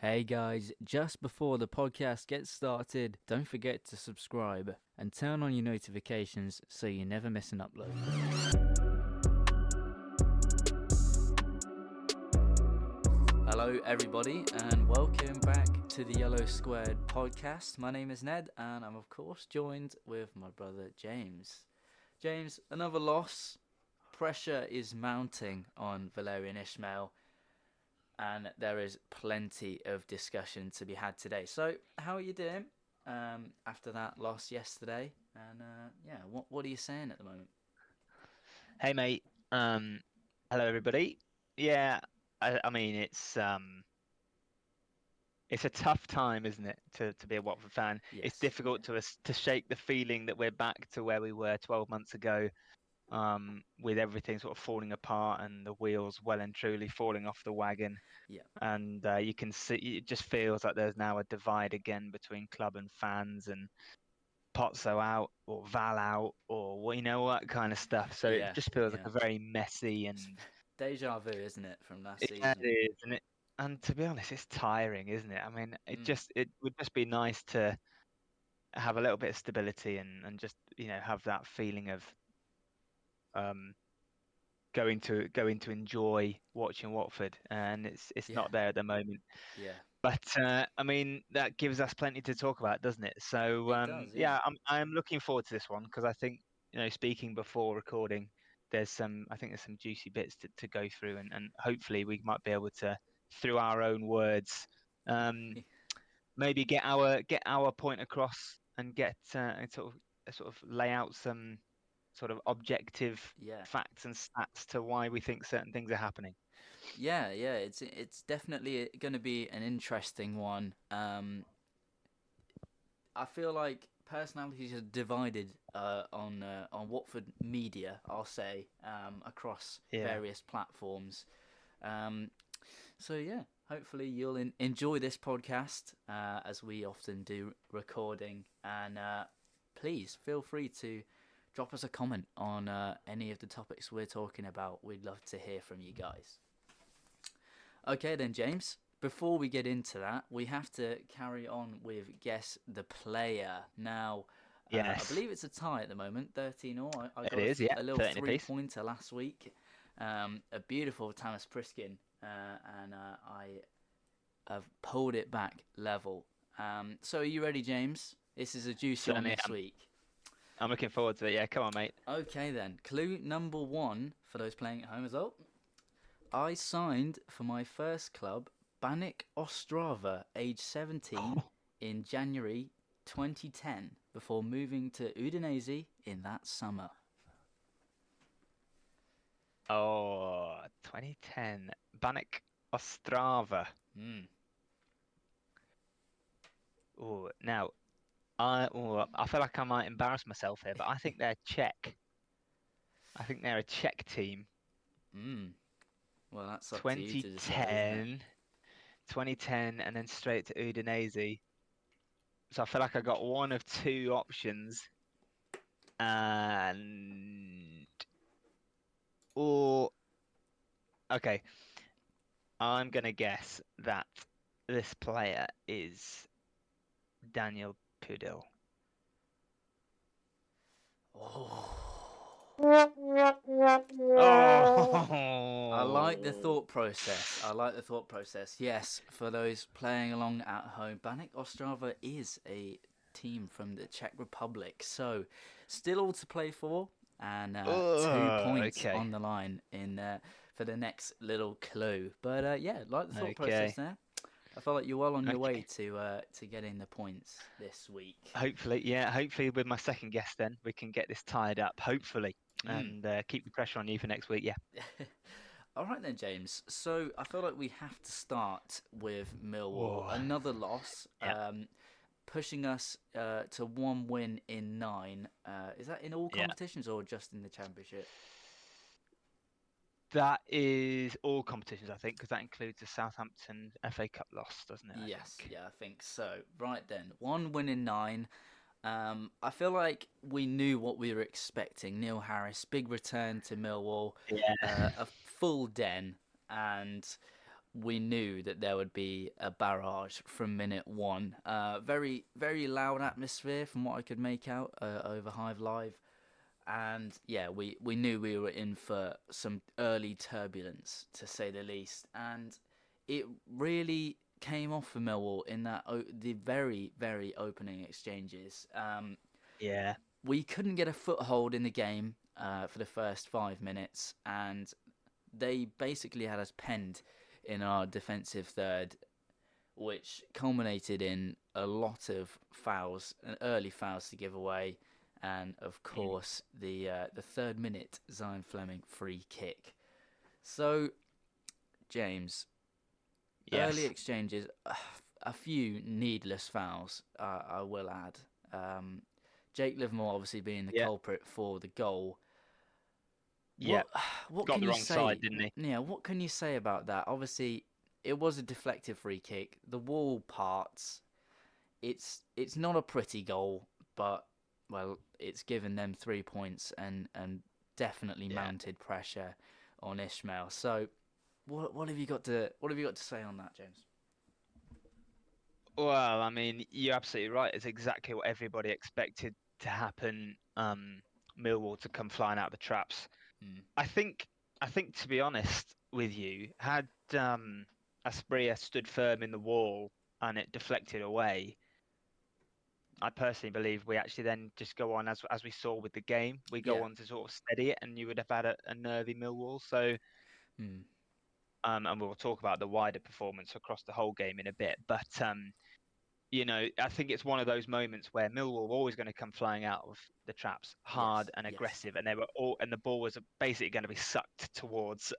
Hey guys, just before the podcast gets started, don't forget to subscribe and turn on your notifications so you never miss an upload. Hello everybody and welcome back to the Yellow Squared podcast. My name is Ned and I'm of course joined with my brother James. James, another loss. Pressure is mounting on Valerian Ismail. And there is plenty of discussion to be had today. So, how are you doing after that loss yesterday? And what are you saying at the moment? Hey mate, hello everybody. Yeah, I mean it's a tough time, isn't it, to be a Watford fan? It's Yes. difficult to us to shake the feeling that we're back to where we were 12 months ago, with everything sort of falling apart and the wheels well and truly falling off the wagon. Yeah. And you can see it just feels like there's now a divide again between club and fans, and Potso out or Val out or all that kind of stuff. So it Yeah. just feels like Yeah. a very messy It's and deja vu, isn't it, from last yeah, season? it is, and to be honest, it's tiring, isn't it? I mean, Mm. it would just be nice to have a little bit of stability and just have that feeling of um going to enjoy watching Watford, and it's Yeah. not there at the moment. Yeah. But I mean, that gives us plenty to talk about, doesn't it? So It does. Yeah. yeah, I'm looking forward to this one because I think speaking before recording, I think there's some juicy bits to go through, and hopefully we might be able to, through our own words, um, maybe get our point across and get and sort of lay out some sort of objective Yeah. facts and stats to why we think certain things are happening. Yeah. Yeah. It's definitely going to be an interesting one. I feel like personalities are divided on Watford media. I'll say across Yeah. various platforms. Um, so yeah, hopefully you'll enjoy this podcast as we often do recording, and please feel free to drop us a comment on any of the topics we're talking about. We'd love to hear from you guys. Okay, then, James. Before we get into that, we have to carry on with Guess the Player. Now, I Yes, believe it's a tie at the moment, 13 all. I it got is. Yeah, a little 13 apiece. three-pointer last week. A beautiful Thomas Priskin, and I have pulled it back level. So, are you ready, James? This is a juicy one Certainly this am. week. I'm looking forward to it. Yeah, come on, mate. Okay, then. Clue number one for those playing at home as well. I signed for my first club, Banik Ostrava, age 17, in January 2010, before moving to Udinese in that summer. Oh, 2010. Banik Ostrava. Mm. Oh, now I feel like I might embarrass myself here, but I think they're Czech. I think they're a Czech team. Mm. Well, that's up to you to decide, isn't it? 2010, 2010, and then straight to Udinese. So I feel like I got one of two options, and or okay, I'm gonna guess that this player is Daniel Pudil. Oh. I like the Oh, thought process. I like the thought process. Yes, for those playing along at home, Banik Ostrava is a team from the Czech Republic. So, still all to play for, and 2 points okay, on the line in for the next little clue. But yeah, like the thought process okay, there. I feel like you're well on your way okay. to getting the points this week. Hopefully, yeah, hopefully with my second guess, then we can get this tied up. Hopefully, Mm. and keep the pressure on you for next week. Yeah, All right then, James. So I feel like we have to start with Millwall. whoa, Another loss, yeah, pushing us to one win in nine. Is that in all yeah. competitions or just in the championship? That is all competitions, I think, because that includes the Southampton FA Cup loss, doesn't it? I Yes, think. yeah, I think so. Right then, one win in nine. I feel like we knew what we were expecting. Neil Harris, big return to Millwall, Yeah, a full den, and we knew that there would be a barrage from minute one. Very, very loud atmosphere from what I could make out over Hive Live. And yeah, we knew we were in for some early turbulence, to say the least. And it really came off for Millwall in that the very, very opening exchanges. Yeah, We couldn't get a foothold in the game for the first 5 minutes, and they basically had us penned in our defensive third, which culminated in a lot of fouls and early fouls to give away, and of mm, course the 3rd minute Zion Fleming free kick. So James, early yes, exchanges, a few needless fouls, I will add. Um, Jake Livermore obviously being the yeah, culprit for the goal. yeah. What what Got can the you wrong side, say? didn't he? Yeah, what can you say about that? Obviously, it was a deflected free kick. The wall parts. It's not a pretty goal, but well, it's given them 3 points and definitely Yeah. mounted pressure on Ishmael. So what have you got to say on that, James? Well, I mean, you're absolutely right. It's exactly what everybody expected to happen. Millwall to come flying out of the traps. Mm, I think, I think to be honest with you, had Asprilla stood firm in the wall and it deflected away, I personally believe we actually then just go on as we saw with the game. We go yeah. on to sort of steady it, and you would have had a nervy Millwall. So, Mm, and we'll talk about the wider performance across the whole game in a bit. But I think it's one of those moments where Millwall were always going to come flying out of the traps yes. hard and Yes. aggressive, and the ball was basically going to be sucked towards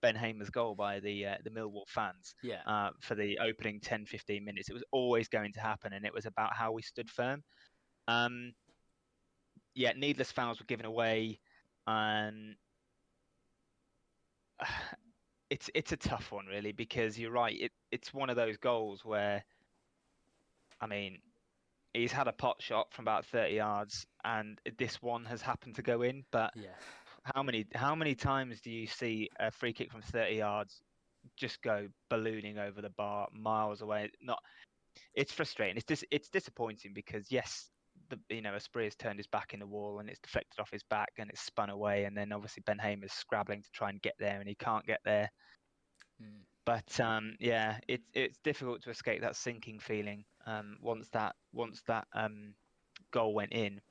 Ben Hamer's goal by the Millwall fans Yeah. for the opening 10-15 minutes. It was always going to happen, and it was about how we stood firm. Um, yeah, needless fouls were given away, and it's a tough one really because you're right. It's one of those goals where I mean he's had a pot shot from about 30 yards, and this one has happened to go in. But Yeah. how many times do you see a free kick from 30 yards just go ballooning over the bar miles away? Not, it's frustrating. It's disappointing because yes, Asprey has turned his back in the wall and it's deflected off his back and it's spun away, and then obviously Ben Hamer's scrabbling to try and get there and he can't get there. Mm, But yeah, it's difficult to escape that sinking feeling once that goal went in.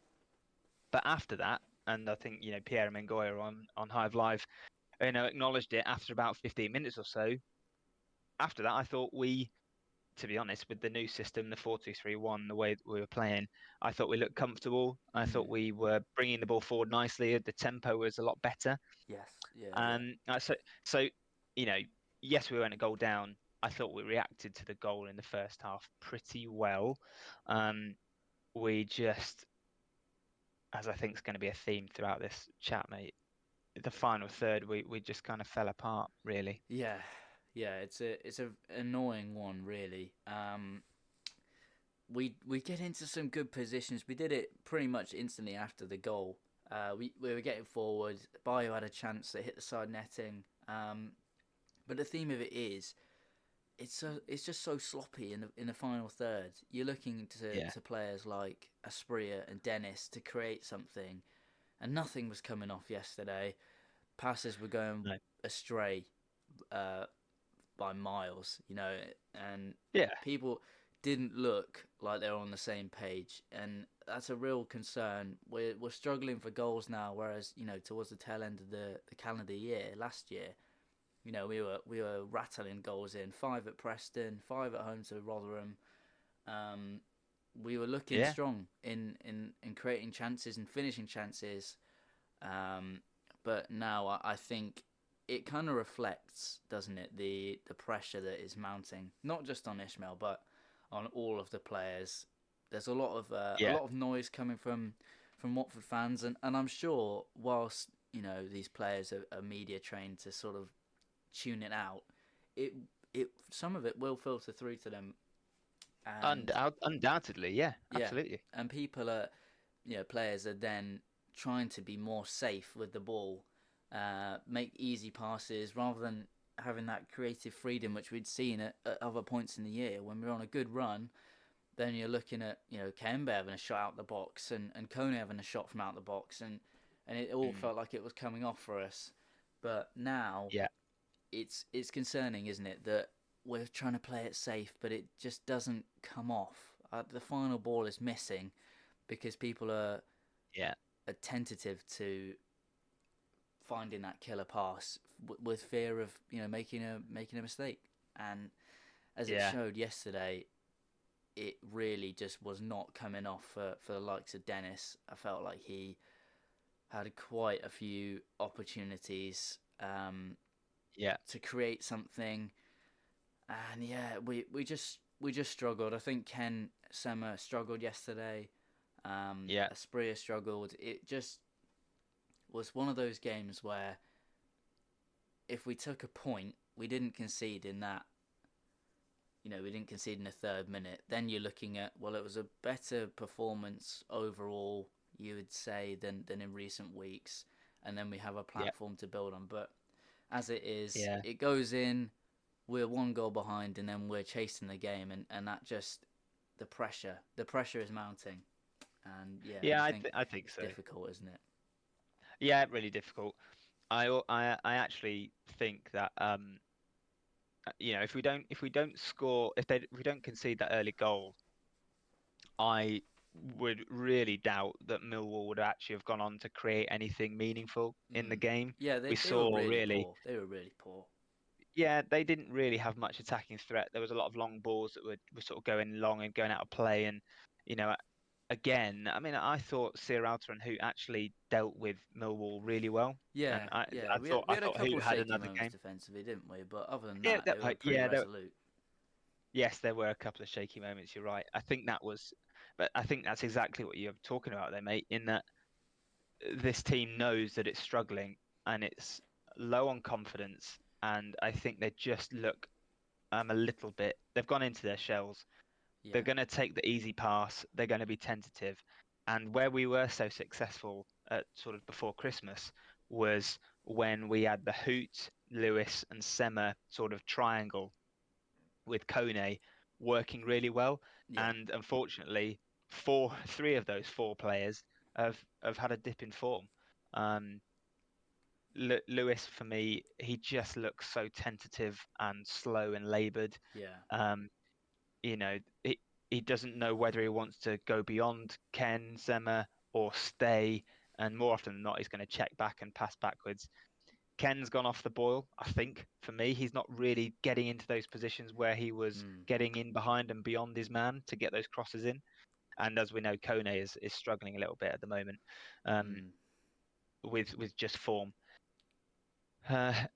But after that, and I think Pierre Mengoya on Hive Live, acknowledged it after about 15 minutes or so. After that, I thought to be honest, with the new system, the 4-2-3-1, the way that we were playing, I thought we looked comfortable. I mm, thought we were bringing the ball forward nicely. The tempo was a lot better. yes. Yeah. Yeah. And so you know, yes, we went a goal down. I thought we reacted to the goal in the first half pretty well. Um, we just, as I think is going to be a theme throughout this chat, mate, the final third, we just kind of fell apart, really. Yeah. Yeah. It's a annoying one, really. We get into some good positions. We did it pretty much instantly after the goal. We were getting forward. Bayo had a chance that hit the side netting. But the theme of it is it's just so sloppy in the final third. You're looking Yeah. to players like Asprilla and Dennis to create something, and nothing was coming off yesterday. Passes were going No. astray uh, by miles, and Yeah. people didn't look like they were on the same page, and that's a real concern. We're struggling for goals now, whereas towards the tail end of the calendar year last year, we were rattling goals in, 5 at Preston, 5 at home to Rotherham. Um, we were looking Yeah. strong in creating chances and finishing chances. Um, but now I think it kind of reflects, doesn't it, the pressure that is mounting, not just on Ishmael, but on all of the players. There's a Yeah. lot of noise coming from Watford fans, and I'm sure whilst these players are media trained to sort of tune it out, it some of it will filter through to them, and Undoubtedly, yeah, yeah, absolutely. and people are players are then trying to be more safe with the ball, make easy passes rather than having that creative freedom which we'd seen at other points in the year when we were on a good run. Then you're looking at Kemba having a shot out the box and Kone having a shot from out the box, and it all Mm, felt like it was coming off for us. But now yeah, it's concerning, isn't it, that we're trying to play it safe, but it just doesn't come off. The final ball is missing because people yeah, are tentative to finding that killer pass with fear of making a mistake. And as it yeah, showed yesterday, it really just was not coming off for the likes of Dennis. I felt like he had quite a few opportunities yeah, to create something, and yeah, we just struggled. I think Ken Sema struggled yesterday. yeah, Aspria struggled. It just was one of those games where if we took a point, we didn't concede in that. We didn't concede in the third minute. Then you're looking at, well, it was a better performance overall, you would say, than in recent weeks, and then we have a yeah, platform to build on. But as it is, yeah, it goes in. We're one goal behind, and then we're chasing the game, and that just the pressure is mounting, and yeah, I yeah. think I think it's so. difficult, isn't it? Yeah, really difficult. I actually think that if we don't score, if we don't concede that early goal, I would really doubt that Millwall would actually have gone on to create anything meaningful in the Mm. game. Yeah, We they were saw really really, poor. They were really poor. yeah, they didn't really have much attacking threat. There was a lot of long balls that were sort of going long and going out of play, and you know, again, I mean, I thought Sierralta and Hoot actually dealt with Millwall really well, Yeah, and yeah. We had, we I had a thought couple Hoot of had shaky another moments game. defensively, didn't we? But other than Yeah, that, they were pretty yeah, resolute. yes, there were a couple of shaky moments. You're right. But I think that's exactly what you're talking about there, mate. In that this team knows that it's struggling and it's low on confidence, and I think they just look a little bit. They've gone into their shells. They're Yeah, going to take the easy pass. They're going to be tentative, and where we were so successful at sort of before Christmas was when we had the Hoot, Lewis, and Sema sort of triangle with Kone working really well. yeah, And unfortunately, three of those four players have had a dip in form. Um, Lewis, for me, he just looks so tentative and slow and laboured. yeah, Um, you know, he doesn't know whether he wants to go beyond Ken Zema or stay. And more often than not, he's going to check back and pass backwards. Ken's gone off the boil, I think, for me. He's not really getting into those positions where he was mm, getting in behind and beyond his man to get those crosses in. And as we know, Kone is struggling a little bit at the moment um, mm, with just form.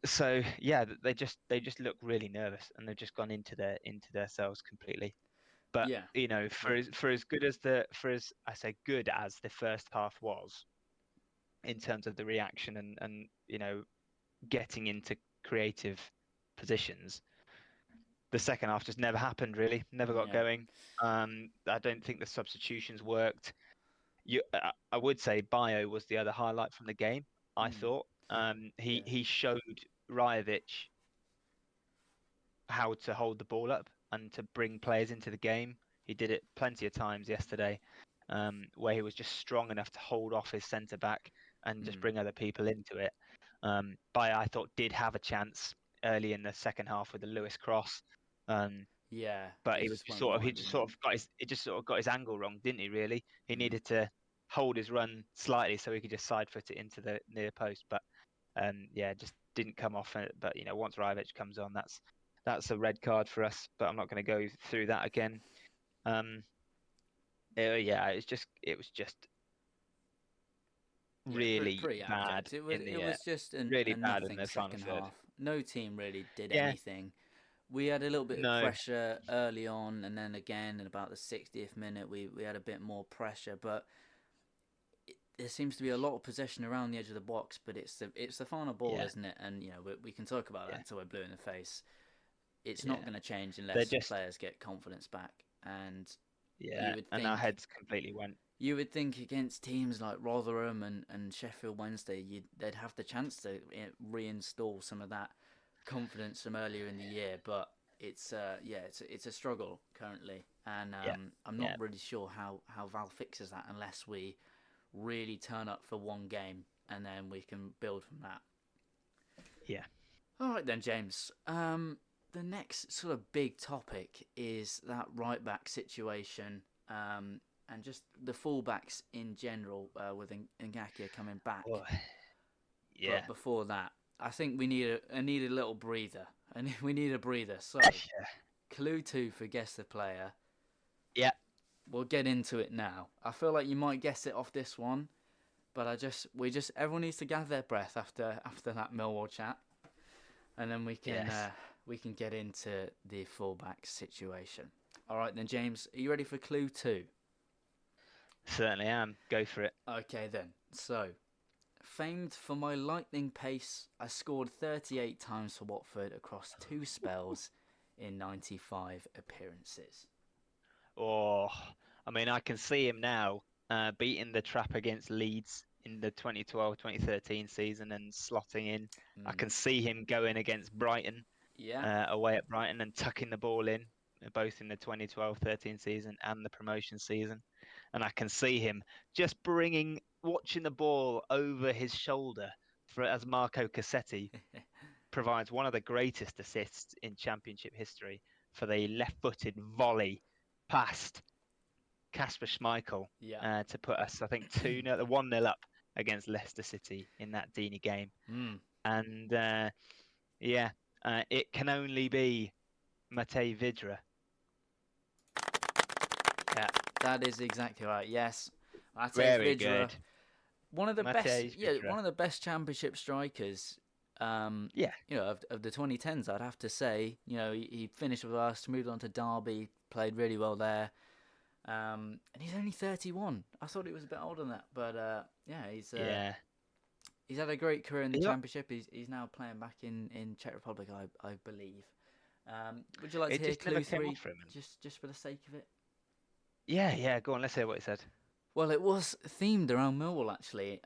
So yeah, they just look really nervous, and they've just gone into themselves completely. But yeah, for yeah, as good as I say good as the first half was in terms of the reaction and getting into creative positions, the second half just never happened really, never got yeah, going. I don't think the substitutions worked. I would say Bio was the other highlight from the game. I mm, thought yeah, he showed Rajovic how to hold the ball up and to bring players into the game. He did it plenty of times yesterday, where he was just strong enough to hold off his centre back and just mm, bring other people into it. Bayer, I thought, did have a chance early in the second half with the Lewis cross, um, yeah. but It he was just went wide, didn't it? he just sort of got his angle wrong, didn't he? Really, he Mm, needed to hold his run slightly so he could just side foot it into the near post, but yeah, just didn't come off. But once Rajovic comes on, that's a red card for us. But I'm not going to go through that again. Um, yeah, it was just yeah, really pretty bad abject. It was in it the was just a really bad in nothing the final second third. half. No team really did Yeah, anything. We had a little bit of no, pressure early on, and then again in about the 60th minute, we had a bit more pressure. But there seems to be a lot of possession around the edge of the box. But it's the final ball, yeah, isn't it? And we can talk about that yeah, until we're blue in the face. It's not yeah. going to change They're unless just players get confidence back. And you yeah, would and our think heads completely went. you would think against teams like Rotherham and Sheffield Wednesday, they'd have the chance to reinstall some of that confidence from earlier in the year, but it's a struggle currently, and Yeah, I'm not yeah, really sure how Val fixes that unless we really turn up for one game and then we can build from that. yeah. All right then, James. The next sort of big topic is that right back situation, and just the fullbacks in general, with Ngakia coming back. Oh, yeah, But before that, I think I need a little breather, and we need a breather. So, yeah, clue two for guess the player. yeah. We'll get into it now. I feel like you might guess it off this one, but everyone needs to gather their breath after that Millwall chat, and then Yes, we can get into the fullback situation. All right then, James, are you ready for clue two? certainly am. Go for it. Okay then. So, famed for my lightning pace, I scored 38 times for Watford across two spells in 95 appearances. Oh, I mean, I can see him now beating the trap against Leeds in the 2012-2013 season and slotting in. I Mm. can see him going against Brighton, Yeah. away at Brighton, and tucking the ball in, both in the 2012-13 season and the promotion season. And I can see him just watching the ball over his shoulder for as Marco Cassetti provides one of the greatest assists in Championship history for the left-footed volley past Kasper Schmeichel Yeah. to put us, I think, 2-0, 1-0 up against Leicester City in that Deeney game. Mm. And yeah, it can only be Matej Vidra. Yeah, that is exactly right. Yes, Mate Very Vidra, good. Matej Vidra. one of the best championship strikers. Yeah, Of the 2010s, I'd have to say. He finished with us, moved on to Derby, played really well there. And he's only 31. I thought he was a bit older than that, but yeah, yeah. he's had a great career in the Yep. championship. He's now playing back in Czech Republic, I believe. Would you like to It hear just never clue came off three, for him. just for the sake of it? Yeah, yeah. Go on, let's hear what he said. Well, it was themed around Millwall, actually.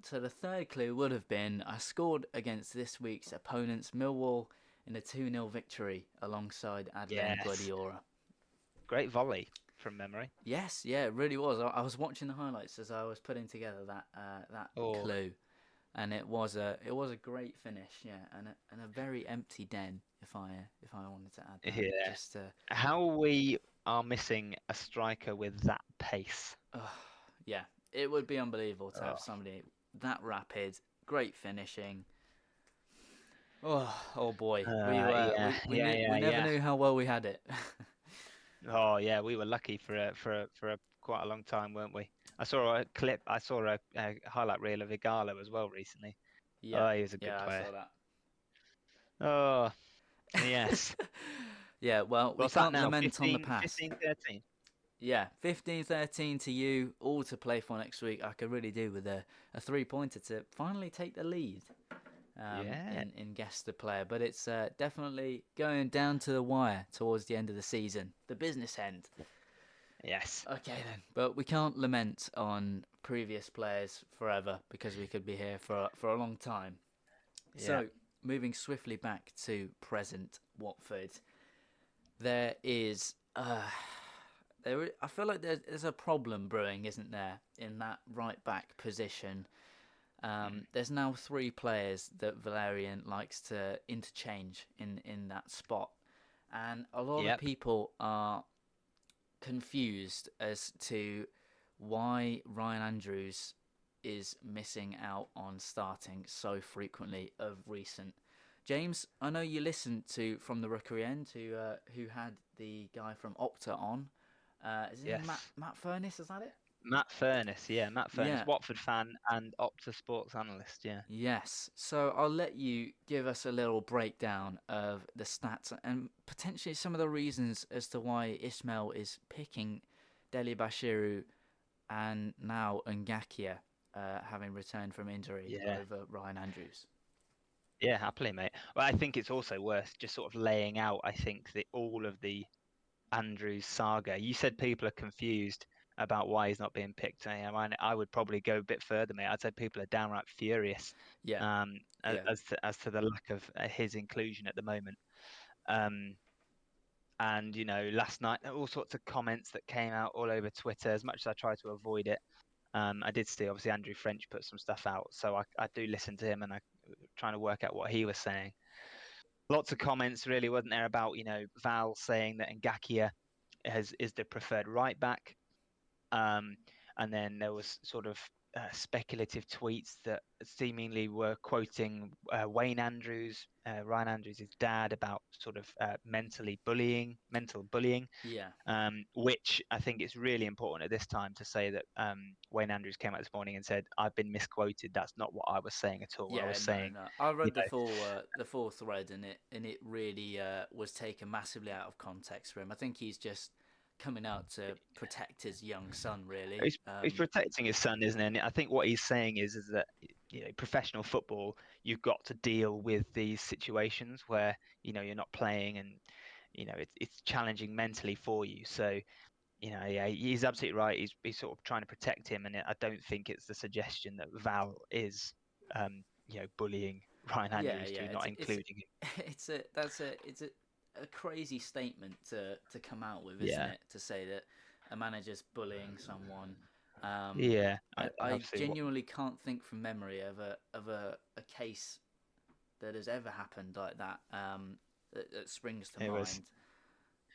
So the third clue would have been I scored against this week's opponents, Millwall, in a 2-0 victory alongside Adlen Yes. Guardiola. Great volley from memory. Yes, yeah, it really was. I was watching the highlights as I was putting together that Oh, clue, and it was a great finish, yeah, and a very empty den, if I wanted to add that. yeah. Just How we are missing a striker with that pace. yeah, it would be unbelievable to have Oh, somebody that rapid, great finishing. Oh boy, yeah, yeah, we yeah, never yeah. knew how well we had it. Oh, yeah. We were lucky for a quite a long time, weren't we? I saw a clip. I saw a highlight reel of Igalo as well recently. Yeah, Oh, he was a good yeah, I player. saw that. Oh, yes. Yeah, well, we What's that can't now? lament on the 15, past. 15, 13. Yeah, 15-13 to you, all to play for next week. I could really do with a 3-pointer to finally take the lead Yeah. in guess the player. But it's definitely going down to the wire towards the end of the season, the business end. Yes. Okay then, but we can't lament on previous players forever because we could be here for a long time. Yeah. So, moving swiftly back to present Watford, there is I feel like there's a problem brewing, isn't there, in that right back position. Mm. There's now three players that Valerian likes to interchange in that spot, and a lot of Yep. people are confused as to why Ryan Andrews is missing out on starting so frequently of recent. James, I know you listened to From the Rookery End, who had the guy from Opta on. Is his name Yes. Matt Furniss? Is that it? Matt Furniss. Yeah, Matt Furniss, Yeah. Watford fan and Opta sports analyst. Yeah. Yes. So I'll let you give us a little breakdown of the stats and potentially some of the reasons as to why Ismail is picking Deli Bashiru and now Ngakia, having returned from injury Yeah. over Ryan Andrews. Yeah, happily, mate. Well, I think it's also worth just sort of laying out, I think, that all of the Andrews saga. You said people are confused. about why he's not being picked. I would probably go a bit further, mate. I'd say people are downright furious Yeah, yeah, as to the lack of his inclusion at the moment. Um, and last night there were all sorts of comments that came out all over Twitter. As much as I try to avoid it, I did see obviously Andrew French put some stuff out, so I do listen to him and I trying to work out what he was saying. Lots of comments really, wasn't there, about Val saying that Ngakia is the preferred right back. And then there was sort of speculative tweets that seemingly were quoting Wayne Andrews, Ryan Andrews' dad, about sort of mental bullying, yeah. which I think it's really important at this time to say that Wayne Andrews came out this morning and said, "I've been misquoted. That's not what I was saying at all. I Yeah, was no, saying, no. I you read the full thread, and it really was taken massively out of context for him. I think he's just coming out to protect his young son, really. he's protecting his son, isn't he? And I think what he's saying is that professional football, you've got to deal with these situations where you're not playing, and it's challenging mentally for you. So yeah, he's absolutely right. He's sort of trying to protect him, and I don't think it's the suggestion that Val is bullying Ryan Yeah, Andrews yeah. through not including him. It's a crazy statement to come out with, isn't Yeah, it? To say that a manager's bullying someone. yeah, I absolutely. genuinely can't think from memory of a case that has ever happened like that. That springs to It was mind.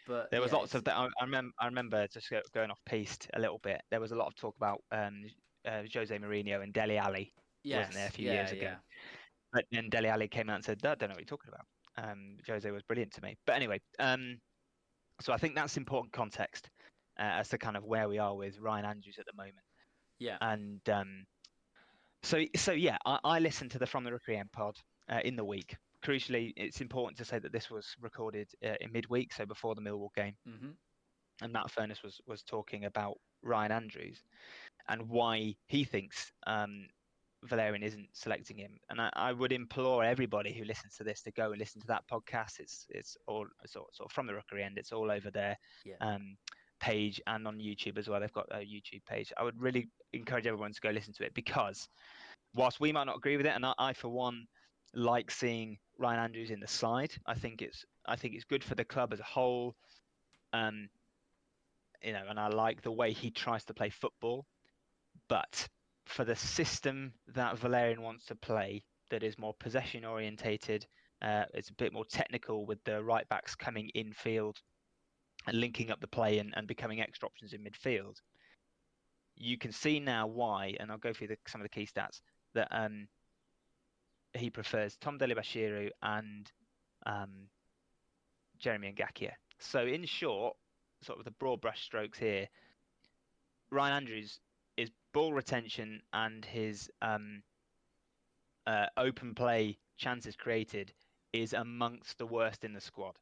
But There was yeah, lots it's of that. I remember just going off piste a little bit. There was a lot of talk about Jose Mourinho and Dele Alli, wasn't there, a yes, few yeah, years ago? yeah, But then Dele Alli came out and said, "I don't know what you're talking about." Jose was brilliant to me. But anyway, so I think that's important context as to kind of where we are with Ryan Andrews at the moment. yeah. And so yeah, I listened to the From the Rookery End pod in the week. Crucially, it's important to say that this was recorded in midweek, so before the Millwall game. Mhm. And Matt Furniss was talking about Ryan Andrews and why he thinks Valerian isn't selecting him. And I would implore everybody who listens to this to go and listen to that podcast. It's all sort of From the Rookery End. It's all over their Yeah. page and on YouTube as well. They've got a YouTube page. I would really encourage everyone to go listen to it, because whilst we might not agree with it, and I for one like seeing Ryan Andrews in the side, I think it's good for the club as a whole. Um, and I like the way he tries to play football. But for the system that Valerian wants to play, that is more possession orientated, it's a bit more technical with the right backs coming in field and linking up the play and becoming extra options in midfield. You can see now why, and I'll go through some of the key stats, that he prefers Tom Delibashiru and um, Jeremy Ngakia. So in short, sort of the broad brush strokes here, Ryan Andrews, is ball retention and his open play chances created is amongst the worst in the squad.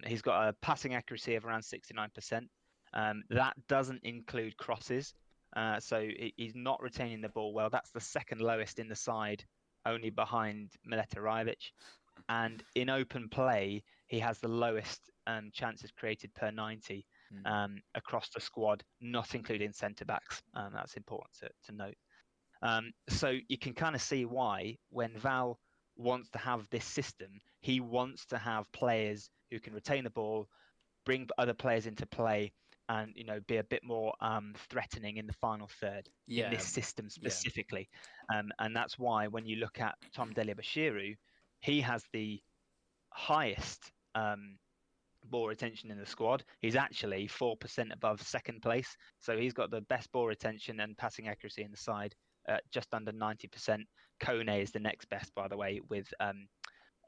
He's got a passing accuracy of around 69%. That doesn't include crosses. So he's not retaining the ball well. That's the second lowest in the side, only behind Mileta Rajovic. And in open play, he has the lowest chances created per 90 Mm. across the squad, not including centre backs. That's important to note. So you can kind of see why, when Val wants to have this system, he wants to have players who can retain the ball, bring other players into play, and be a bit more threatening in the final third in Yeah, this system yeah, specifically. And that's why when you look at Tom Delibashiru, he has the highest ball retention in the squad. He's actually 4% above second place. So he's got the best ball retention and passing accuracy in the side, just under 90%. Kone is the next best, by the way, with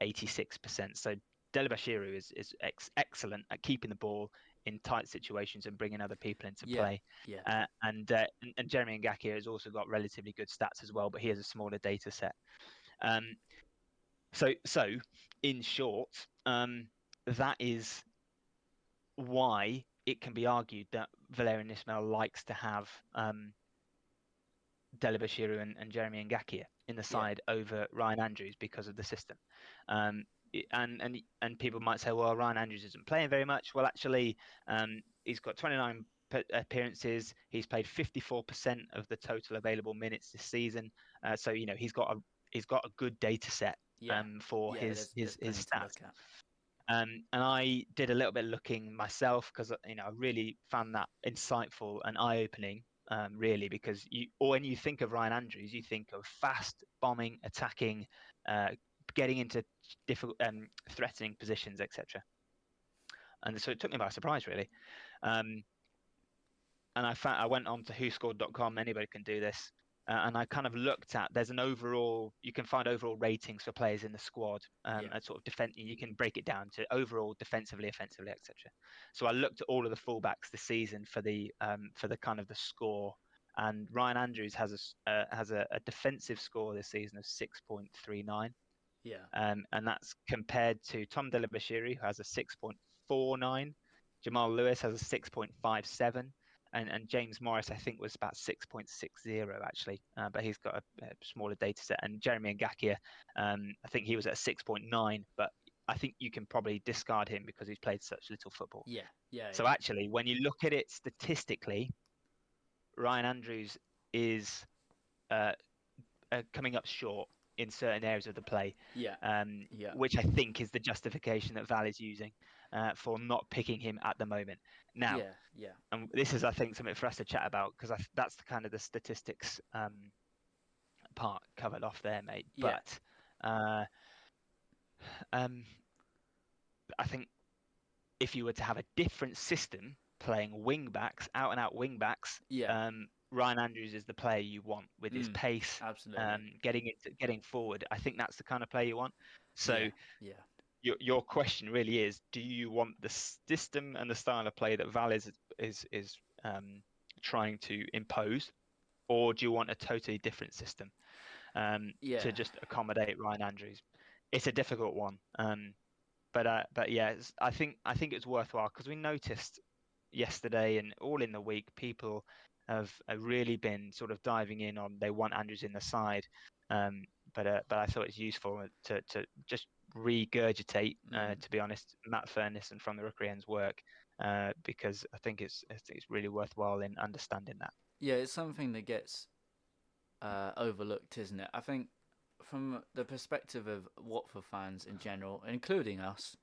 86%. So Delibashiru is excellent at keeping the ball in tight situations and bringing other people into yeah, play. yeah, And Jeremy Ngakia has also got relatively good stats as well, but he has a smaller data set. So in short, that is why it can be argued that Valerian Ismail likes to have Delibashiru and Jeremy Ngakia in the yeah, side over Ryan Andrews because of the system. Um, and people might say, well, Ryan Andrews isn't playing very much. Well, actually, he's got 29% appearances. He's played 54% of the total available minutes this season. So he's got a good data set Yeah, for yeah. his Plenty to stats. look at. And I did a little bit of looking myself because I really found that insightful and eye-opening. Really, because when you think of Ryan Andrews, you think of fast, bombing, attacking, uh, getting into difficult, threatening positions, etc. And so it took me by surprise, really. Um, and I went on to whoscored.com. Anybody can do this. And I kind of looked at, there's an overall, you can find overall ratings for players in the squad, Yeah, and sort of defense. You can break it down to overall defensively, offensively, etc. So I looked at all of the fullbacks this season for the kind of the score, and Ryan Andrews has a defensive score this season of 6.39, yeah, and that's compared to Tom Delabashiru, who has a 6.49. Jamal Lewis has a 6.57. And James Morris, I think, was about 6.60 actually, but he's got a smaller data set. And Jeremy Ngakia, I think he was at 6.9, but I think you can probably discard him because he's played such little football. yeah, yeah, So actually, when you look at it statistically, Ryan Andrews is uh, coming up short in certain areas of the play, yeah, yeah, which I think is the justification that Val is using for not picking him at the moment. Now, yeah, yeah, and this is, I think, something for us to chat about because that's the kind of the statistics part covered off there, mate. yeah, But um, I think if you were to have a different system playing wing backs, out and out wing backs, yeah. Ryan Andrews is the player you want with his pace, Absolutely. getting forward. I think that's the kind of player you want. So Yeah, yeah, your question really is: do you want the system and the style of play that Val is trying to impose, or do you want a totally different system yeah, to just accommodate Ryan Andrews? It's a difficult one, but yeah, I think it's worthwhile because we noticed yesterday and all in the week people have really been sort of diving in on they want Andrews in the side, but I thought it's useful to just regurgitate, to be honest, Matt Furniss and From the Rookery End's work, because I think it's really worthwhile in understanding that. yeah. It's something that gets overlooked, isn't it? I think from the perspective of Watford fans in general, including us,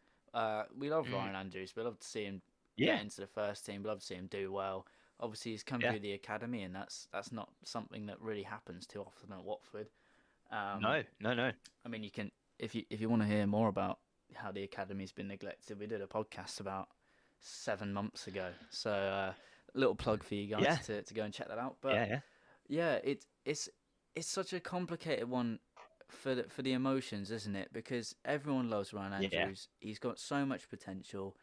we love Mm, Ryan Andrews. We love to see him get yeah, into the first team. We love to see him do well. Obviously, he's come yeah, through the academy, and that's not something that really happens too often at Watford. Um, no, no, no, I mean, you can if you want to hear more about how the academy's been neglected, we did a podcast about 7 months ago. So a little plug for you guys yeah, to go and check that out. But yeah, yeah, yeah, it's such a complicated one for the emotions, isn't it? Because everyone loves Ryan yeah, Andrews. He's got so much potential.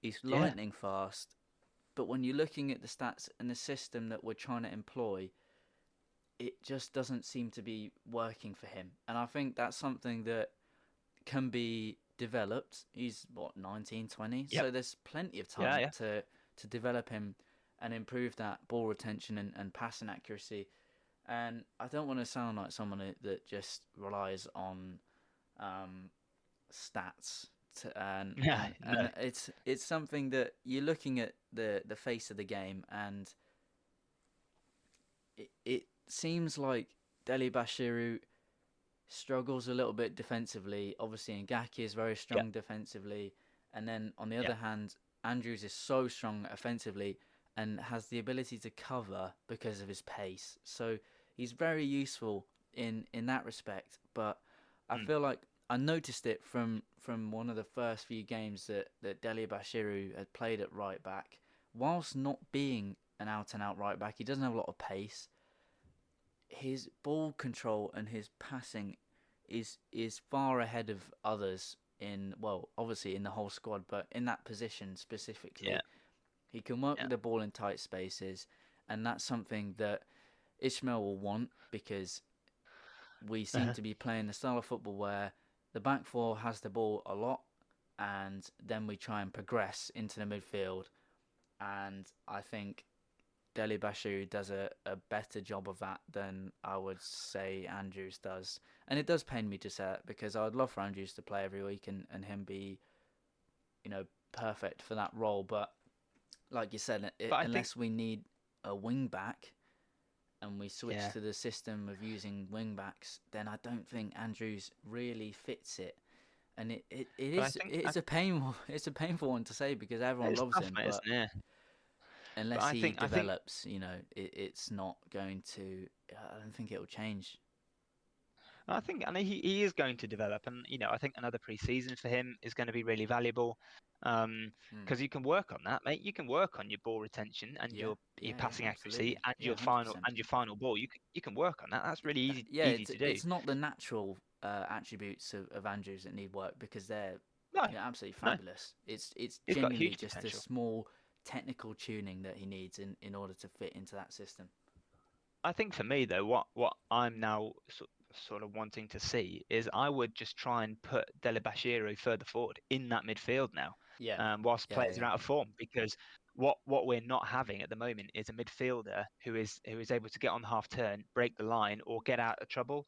He's yeah, lightning fast. But when you're looking at the stats and the system that we're trying to employ, it just doesn't seem to be working for him. And I think that's something that can be developed. He's what 19, 20, yep, so there's plenty of yeah, time yeah, to develop him and improve that ball retention and passing accuracy. And I don't want to sound like someone that just relies on um, stats yeah, no, and it's something that you're looking at the face of the game, and it seems like Deli Bashiru struggles a little bit defensively. Obviously, Ngakia is very yeah, strong defensively, and then on the yeah, other hand, Andrews is so strong offensively and has the ability to cover because of his pace. So he's very useful in that respect. But I mm, feel like I noticed it from one of the first few games that Deli Bashiru had played at right back. Whilst not being an out and out right back, he doesn't have a lot of pace. His ball control and his passing is far ahead of others in, well, obviously in the whole squad, but in that position yeah, specifically. He can work yeah, with the ball in tight spaces, and that's something that Ishmael will want because we seem uh-huh. to be playing the style of football where the back four has the ball a lot, and then we try and progress into the midfield. And I think Deli Bashiru does a better job of that than I would say Andrews does. And it does pain me to say it because I would love for Andrews to play every week and him be, perfect for that role. But like you said, But I think, unless we need a wing back and we switch yeah, to the system of using wing backs, then I don't think Andrews really fits it. And but I it think is a painful it's a painful one to say because everyone it's loves tough, him, mate, but isn't it? But unless he I think develops, it's not going to. I don't think it will change. and he is going to develop, and I think another pre-season for him is going to be really valuable, Mm. because you can work on that, mate. You can work on your ball retention and Yeah, your yeah, passing accuracy absolutely. and Yeah, your 100%. final ball. You can work on that. That's really Yeah, easy to do. it's not the natural attributes of Andrews that need work because they're No, absolutely no, fabulous. It's he's got genuinely huge just a potential. small technical tuning that he needs in order to fit into that system. I think for me though, what I'm now sort of wanting to see is I would just try and put Delabashiru further forward in that midfield now, Yeah, whilst yeah, players are yeah, out of form, because what we're not having at the moment is a midfielder who is able to get on the half turn, break the line, or get out of trouble.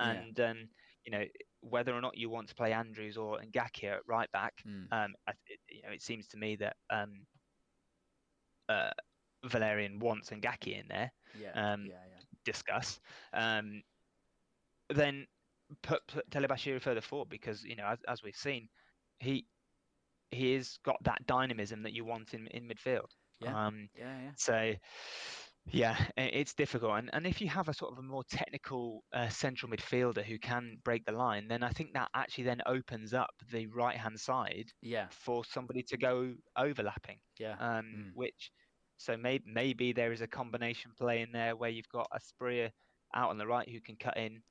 yeah. And you know whether or not you want to play Andrews or Ngakia at right back, Mm. it seems to me that uh, Valerian wants Ngakia in there. Yeah, Um, yeah, yeah. discuss. Um, then put Telebashir further forward, because as we've seen, he he has got that dynamism that you want in midfield. Yeah, Um, yeah, yeah, so yeah, it's difficult, and if you have a sort of a more technical central midfielder who can break the line, then I think that actually then opens up the right hand side yeah, for somebody to go overlapping. yeah. Mm. Which so maybe there is a combination play in there where you've got a Spria out on the right who can cut in,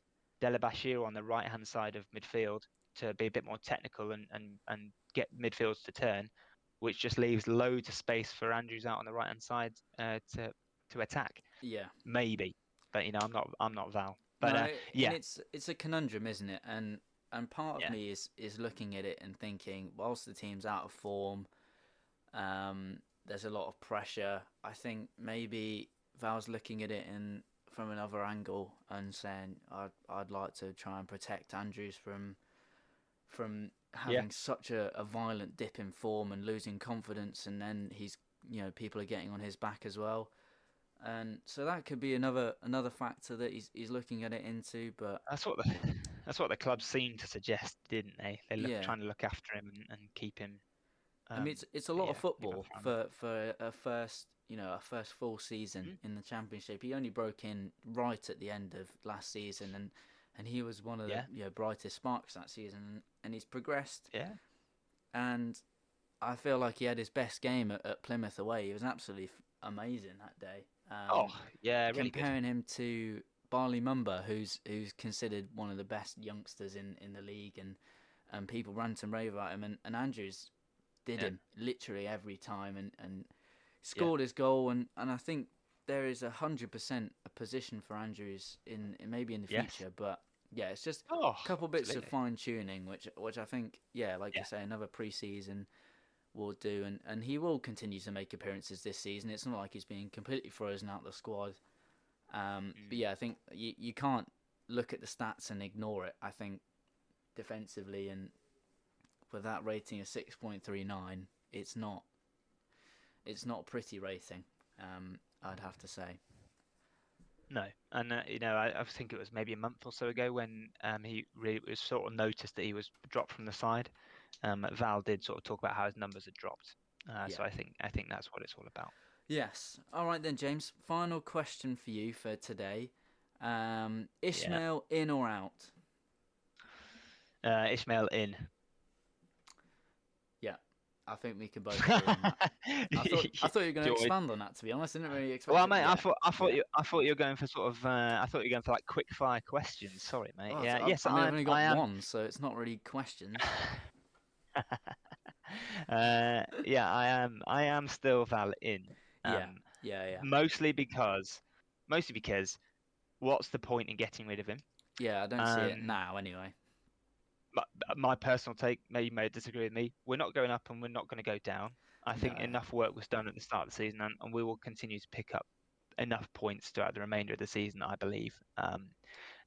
Delabashir on the right hand side of midfield to be a bit more technical and get midfields to turn, which just leaves loads of space for Andrews out on the right hand side to attack. Yeah. Maybe, but I'm not Val. But No, and yeah, it's a conundrum, isn't it? And part of yeah, me is looking at it and thinking, whilst the team's out of form, there's a lot of pressure. I think maybe Val's looking at it in from another angle and saying, I'd like to try and protect Andrews from yeah. having such a violent dip in form and losing confidence, and then people are getting on his back as well. And so that could be another factor that he's looking at it into. But That's what the that's what the club seemed to suggest, didn't they? They look yeah, trying to look after him and keep him. I mean it's a lot of Keep him football from. for a first full season Mm, in the championship. He only broke in right at the end of last season, and he was one of the yeah, brightest sparks that season, and he's progressed. yeah. And I feel like he had his best game at Plymouth away. He was absolutely amazing that day. Oh, yeah, really good. Comparing him to Barley Mumba, who's considered one of the best youngsters in the league, and people rant and rave about him, and Andrews did Yeah, him literally every time, and yeah, scored his goal, and I think there is 100% a position for Andrews in maybe in the yes. future, but yeah, it's just Oh, a couple bits of absolutely. fine tuning, which I think, yeah, like you Yeah. say, another pre-season will do, and he will continue to make appearances this season. It's not like he's being completely frozen out of the squad. But Mm. yeah, I think you can't look at the stats and ignore it. I think defensively and with that rating of 6.39, it's not a pretty rating. I'd have to say. No, and I think it was maybe a month or so ago when he really was sort of noticed that he was dropped from the side. Val did sort of talk about how his numbers had dropped. Yeah. So I think that's what it's all about. Yes. All right then, James. Final question for you for today. Yeah. Ishmael in or out? Ishmael in. Yeah. I think we can both agree on that. I thought you were going Do to you want me- expand on that. To be honest, I didn't really expect Well, it. mate, I Yeah. thought I thought Yeah. you I thought you were going for sort of I thought you were going for like quick fire questions. Sorry, mate. Oh, Yeah. Yes, I mean, I've only I got am. one, so it's not really questions. Yeah, I am still Val in. Yeah. Um, Yeah. Yeah. mostly because mostly because what's the point in getting rid of him? Yeah. I don't see it Um, now, anyway. my, my personal take, maybe you may disagree with me. We're not going up and we're not going to go down. I think No. enough work was done at the start of the season, and we will continue to pick up enough points throughout the remainder of the season, I believe.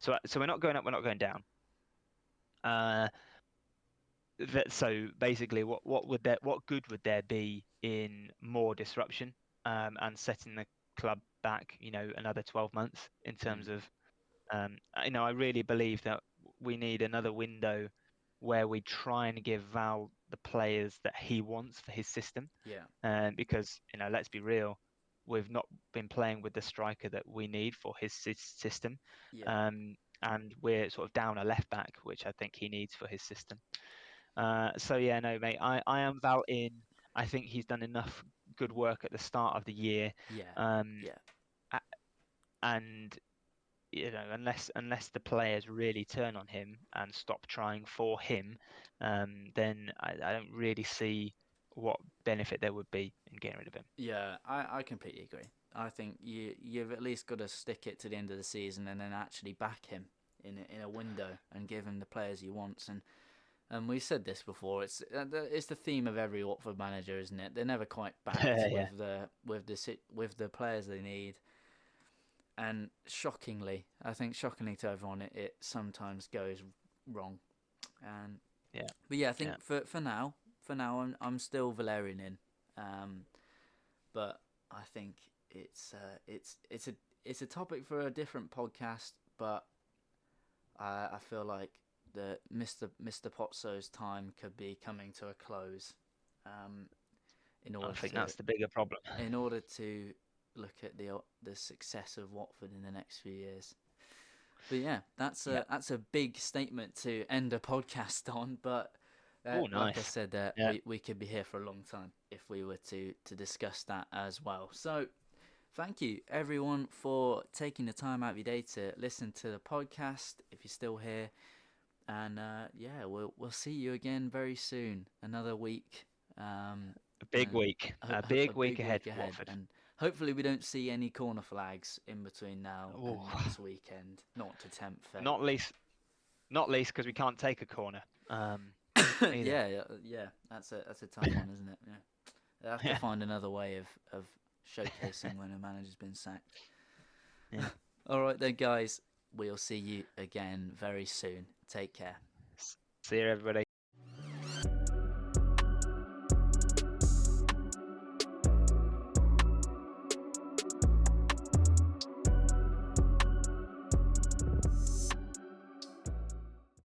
So we're not going up, we're not going down. Uh, so basically, what good would there be in more disruption, and setting the club back, another 12 months in Mm. terms of, I really believe that we need another window where we try and give Val the players that he wants for his system. Yeah. Because, let's be real, we've not been playing with the striker that we need for his system. Yeah. And we're sort of down a left back, which I think he needs for his system. So yeah, no, mate, I am Val in. I think he's done enough good work at the start of the year. Yeah. Um, Yeah. and unless the players really turn on him and stop trying for him, then I don't really see what benefit there would be in getting rid of him. Yeah, I completely agree. I think you've at least got to stick it to the end of the season and then actually back him in a window and give him the players he wants. And we said this before. It's the theme of every Watford manager, isn't it? They're never quite backed Yeah, with the players they need. And shockingly, I think shockingly to everyone, it sometimes goes wrong. And yeah, but yeah, I yeah. think for now I'm still Valerian in. Um, but I think it's a topic for a different podcast. But I feel like the Mr. Potso's time could be coming to a close. Um, in I order think to that's the bigger problem. in order to look at the success of Watford in the next few years. But yeah, Yeah. that's a big statement to end a podcast on. But Oh, like I nice. said, Yeah. we could be here for a long time if we were to discuss that as well. So thank you everyone for taking the time out of your day to listen to the podcast. If you're still here, and yeah, we'll see you again very soon. Another week. A big And week. A a big week big ahead week for ahead, Watford. and hopefully we don't see any corner flags in between now and Oh, next weekend. Not to tempt fate. not least, not least because we can't take a corner. Either. Yeah. That's a tough one, isn't it? Yeah, they have to Yeah. find another way of showcasing when a manager's been sacked. Yeah. All right then, guys. We'll see you again very soon. Take care. See you, everybody.